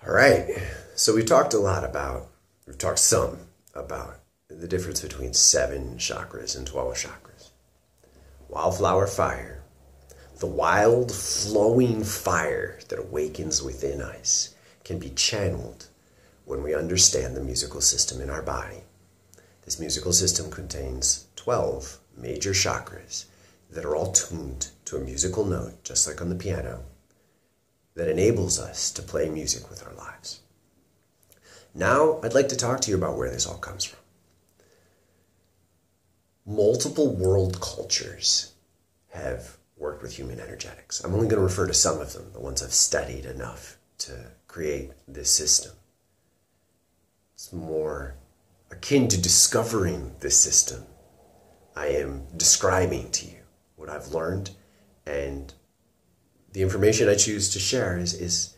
All right, so we've talked some about the difference between 7 chakras and 12 chakras. Wildflower fire, the wild flowing fire that awakens within us, can be channeled when we understand the musical system in our body. This musical system contains 12 major chakras that are all tuned to a musical note, just like on the piano, that enables us to play music with our lives. Now, I'd like to talk to you about where this all comes from. Multiple world cultures have worked with human energetics. I'm only going to refer to some of them, the ones I've studied enough to create this system. It's more akin to discovering this system. I am describing to you what I've learned, and the information I choose to share is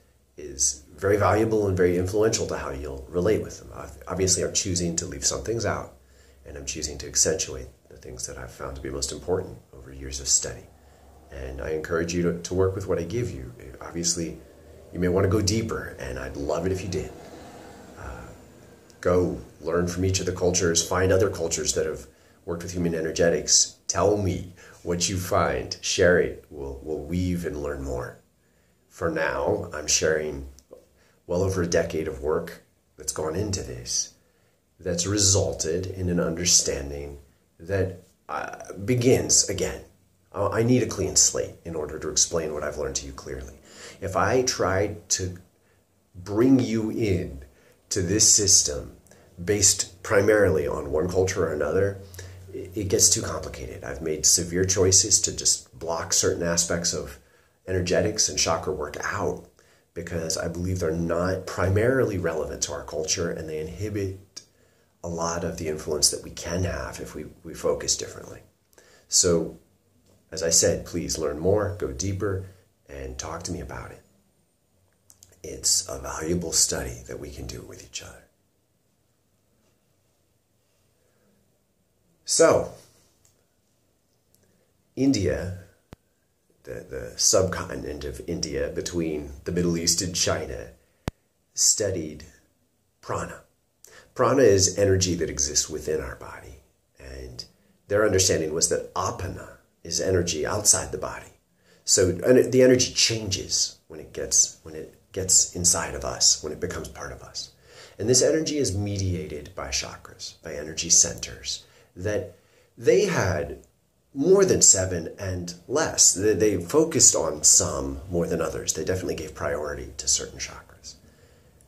very valuable and very influential to how you'll relate with them. Obviously, I'm choosing to leave some things out, and I'm choosing to accentuate the things that I've found to be most important over years of study. And I encourage you to work with what I give you. Obviously, you may want to go deeper, and I'd love it if you did. Go learn from each of the cultures, find other cultures that have worked with human energetics. Tell me what you find. Share it. We'll weave and learn more. For now, I'm sharing well over a decade of work that's gone into this, that's resulted in an understanding that begins again. I need a clean slate in order to explain what I've learned to you clearly. If I tried to bring you in to this system based primarily on one culture or another, it gets too complicated. I've made severe choices to just block certain aspects of energetics and chakra work out because I believe they're not primarily relevant to our culture, and they inhibit a lot of the influence that we can have if we focus differently. So, as I said, please learn more, go deeper, and talk to me about it. It's a valuable study that we can do with each other. So, India, the subcontinent of India between the Middle East and China, studied prana. Prana is energy that exists within our body, and their understanding was that apana is energy outside the body. So the energy changes when it gets inside of us, when it becomes part of us. And this energy is mediated by chakras, by energy centers, that they had more than 7 and less. They focused on some more than others. They definitely gave priority to certain chakras.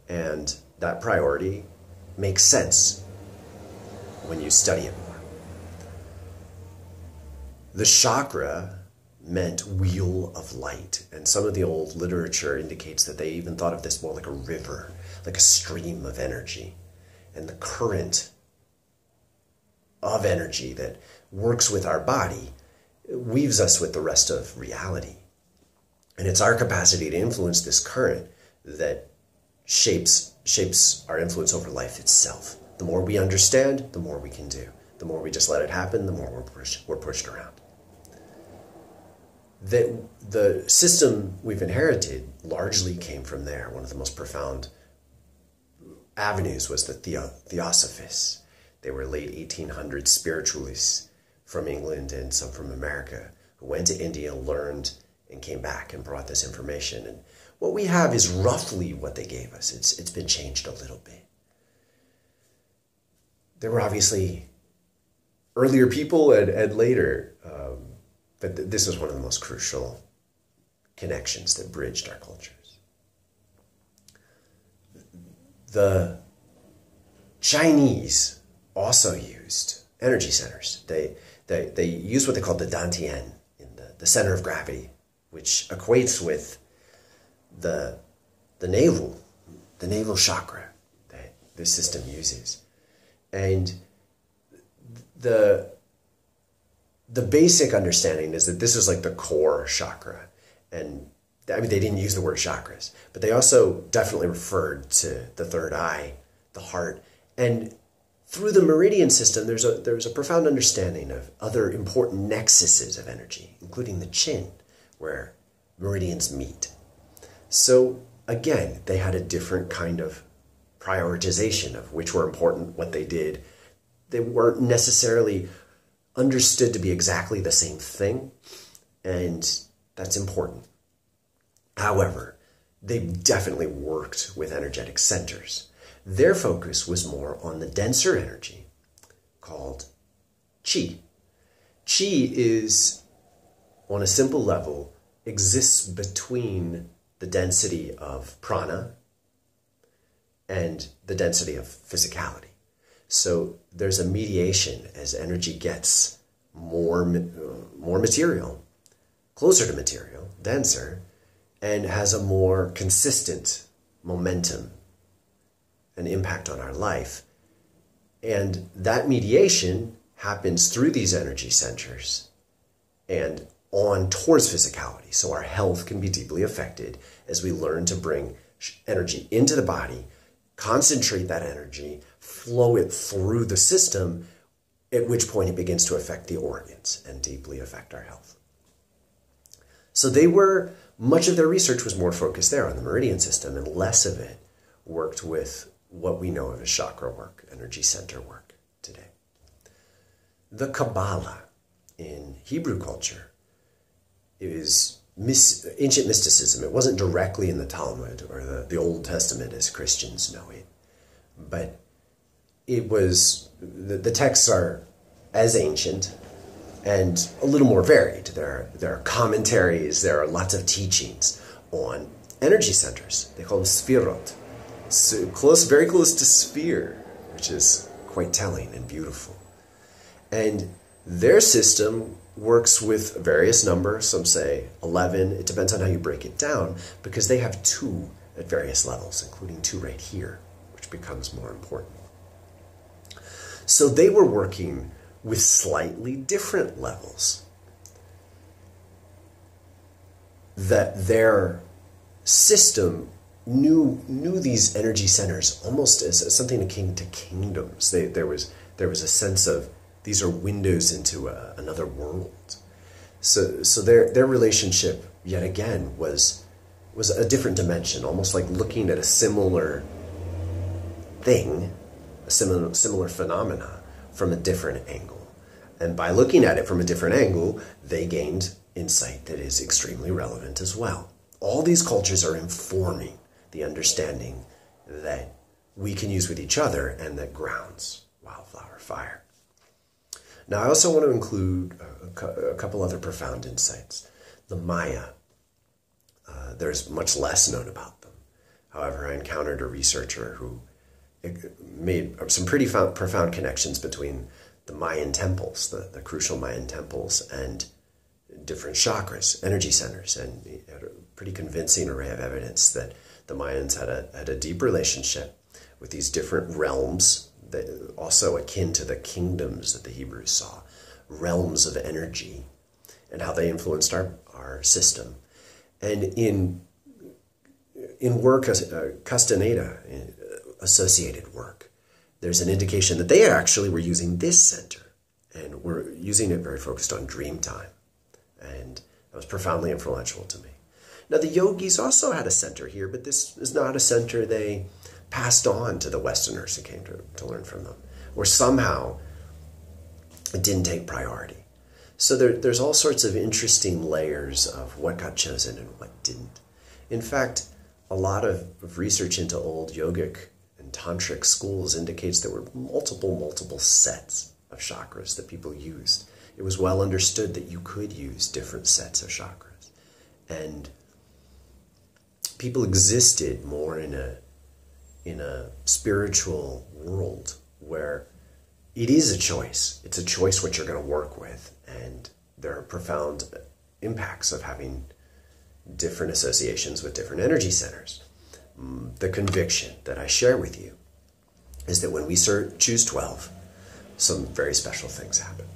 And that priority makes sense when you study it more. The chakra meant wheel of light, and some of the old literature indicates that they even thought of this more like a river, like a stream of energy. And the current of energy that works with our body weaves us with the rest of reality. And it's our capacity to influence this current that shapes our influence over life itself. The more we understand, the more we can do. The more we just let it happen, the more we're pushed around. The system we've inherited largely came from there. One of the most profound avenues was the Theosophists. They were late 1800s spiritualists from England and some from America who went to India, learned, and came back and brought this information. And what we have is roughly what they gave us. It's been changed a little bit. There were obviously earlier people and later, but this is one of the most crucial connections that bridged our cultures. The Chinese also used energy centers. They used what they called the dantian, in the center of gravity, which equates with the navel chakra that this system uses. And the basic understanding is that this is like the core chakra. And I mean, they didn't use the word chakras, but they also definitely referred to the third eye, the heart. And through the meridian system, there's a profound understanding of other important nexuses of energy, including the chin, where meridians meet. So again, they had a different kind of prioritization of which were important, what they did. They weren't necessarily understood to be exactly the same thing, and that's important. However, they definitely worked with energetic centers. Their focus was more on the denser energy called Qi. Qi is, on a simple level, exists between the density of prana and the density of physicality. So there's a mediation as energy gets more material, closer to material, denser, and has a more consistent momentum and impact on our life. And that mediation happens through these energy centers and on towards physicality. So our health can be deeply affected as we learn to bring energy into the body, concentrate that energy, flow it through the system, at which point it begins to affect the organs and deeply affect our health. So much of their research was more focused there on the meridian system, and less of it worked with what we know of as chakra work, energy center work today. The Kabbalah in Hebrew culture is ancient mysticism. It wasn't directly in the Talmud or the Old Testament as Christians know it, but it was, the texts are as ancient and a little more varied. There are commentaries, there are lots of teachings on energy centers. They call them sphirot. So very close to sphere, which is quite telling and beautiful. And their system works with various numbers. Some say 11. It depends on how you break it down, because they have 2 at various levels, including 2 right here, which becomes more important. So they were working with slightly different levels. That their system knew these energy centers almost as something akin to kingdoms. There was a sense of these are windows into another world. So their relationship, yet again, was a different dimension, almost like looking at a similar thing, a similar phenomena from a different angle. And by looking at it from a different angle, they gained insight that is extremely relevant as well. All these cultures are informing the understanding that we can use with each other and that grounds Wildflowerfire. Now, I also want to include a couple other profound insights. The Maya. There's much less known about them. However, I encountered a researcher who made some pretty profound connections between the Mayan temples, the crucial Mayan temples, and different chakras, energy centers, and he had a pretty convincing array of evidence that the Mayans had a deep relationship with these different realms, that also akin to the kingdoms that the Hebrews saw, realms of energy, and how they influenced our system. And in work, Castaneda, associated work, there's an indication that they actually were using this center, and were using it very focused on dream time. And that was profoundly influential to me. Now, the yogis also had a center here, but this is not a center they passed on to the Westerners who came to learn from them, or somehow it didn't take priority. So there's all sorts of interesting layers of what got chosen and what didn't. In fact, a lot of research into old yogic and tantric schools indicates there were multiple sets of chakras that people used. It was well understood that you could use different sets of chakras. And people existed more in a spiritual world where it is a choice. It's a choice what you're going to work with. And there are profound impacts of having different associations with different energy centers. The conviction that I share with you is that when we choose 12, some very special things happen.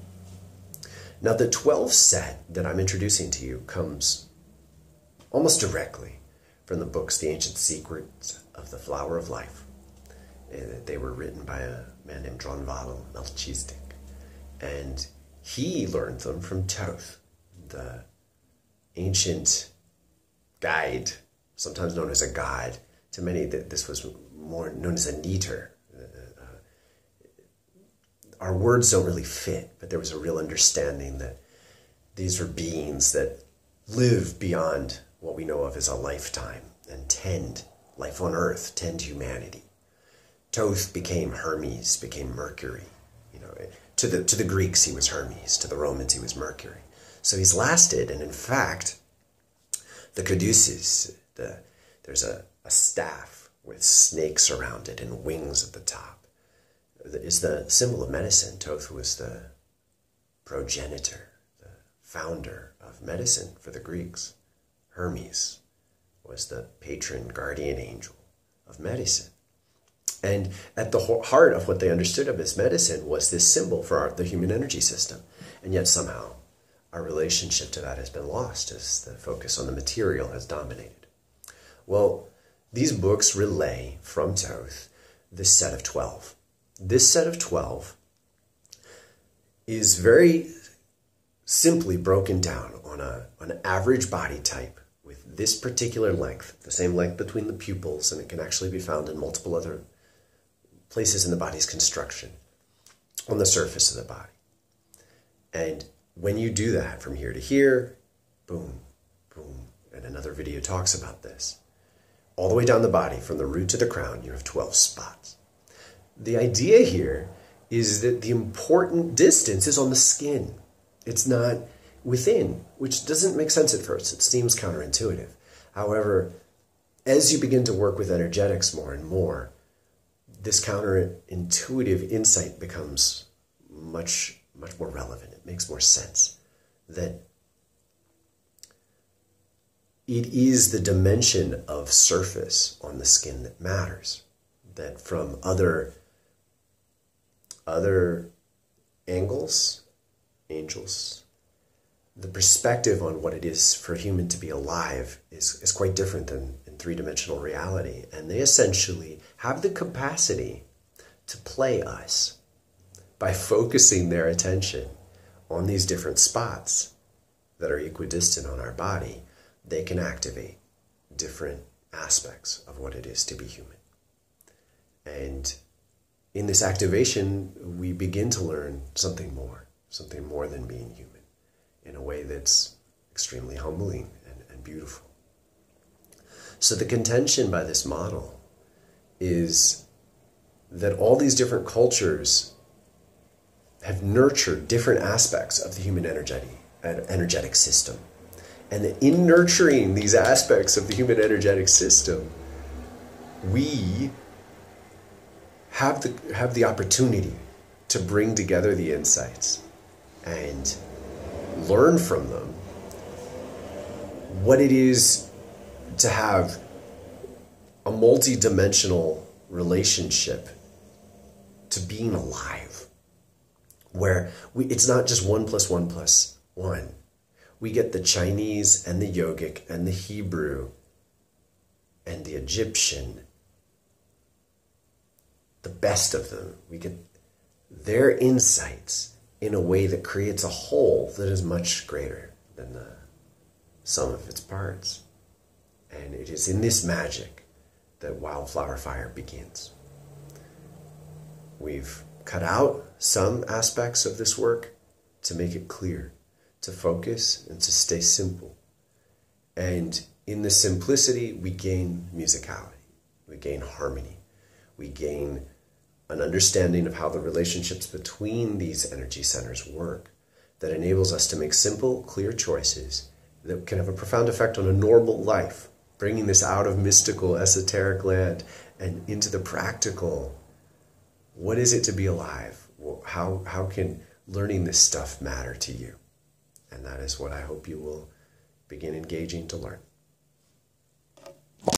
Now, the 12 set that I'm introducing to you comes almost directly from the books, The Ancient Secrets of the Flower of Life. They were written by a man named Dronvalo Melchizedek. And he learned them from Thoth, the ancient guide sometimes known as a god. To many, this was more known as a neter. Our words don't really fit, but there was a real understanding that these were beings that live beyond what we know of as a lifetime and tend life on earth, tend humanity. Thoth became Hermes, became Mercury. To the Greeks he was Hermes, to the Romans he was Mercury. So he's lasted, and in fact, the caduceus, there's a staff with snakes around it and wings at the top, is the symbol of medicine. Thoth was the progenitor, the founder of medicine for the Greeks. Hermes was the patron guardian angel of medicine. And at the heart of what they understood of as medicine was this symbol for the human energy system. And yet somehow our relationship to that has been lost as the focus on the material has dominated. Well, these books relay from Thoth this set of 12. This set of 12 is very simply broken down on an average body type with this particular length, the same length between the pupils, and it can actually be found in multiple other places in the body's construction, on the surface of the body. And when you do that from here to here, boom, boom, and another video talks about this, all the way down the body, from the root to the crown, you have 12 spots. The idea here is that the important distance is on the skin. It's not within, which doesn't make sense at first. It seems counterintuitive. However, as you begin to work with energetics more and more, this counterintuitive insight becomes much more relevant. It makes more sense that it is the dimension of surface on the skin that matters. That from other angles, angels, the perspective on what it is for a human to be alive is quite different than in three-dimensional reality. And they essentially have the capacity to play us by focusing their attention on these different spots that are equidistant on our body. They can activate different aspects of what it is to be human. And in this activation, we begin to learn something more than being human, in a way that's extremely humbling and beautiful. So the contention by this model is that all these different cultures have nurtured different aspects of the human energetic system. And that in nurturing these aspects of the human energetic system, we have the opportunity to bring together the insights and learn from them what it is to have a multi-dimensional relationship to being alive, where it's not just 1 + 1 + 1. We get the Chinese and the yogic and the Hebrew and the Egyptian, the best of them. We get their insights in a way that creates a whole that is much greater than the sum of its parts. And it is in this magic that Wildflowerfire begins. We've cut out some aspects of this work to make it clear, to focus, and to stay simple. And in the simplicity, we gain musicality, we gain harmony, we gain an understanding of how the relationships between these energy centers work that enables us to make simple, clear choices that can have a profound effect on a normal life, bringing this out of mystical, esoteric land and into the practical. What is it to be alive? How can learning this stuff matter to you? And that is what I hope you will begin engaging to learn.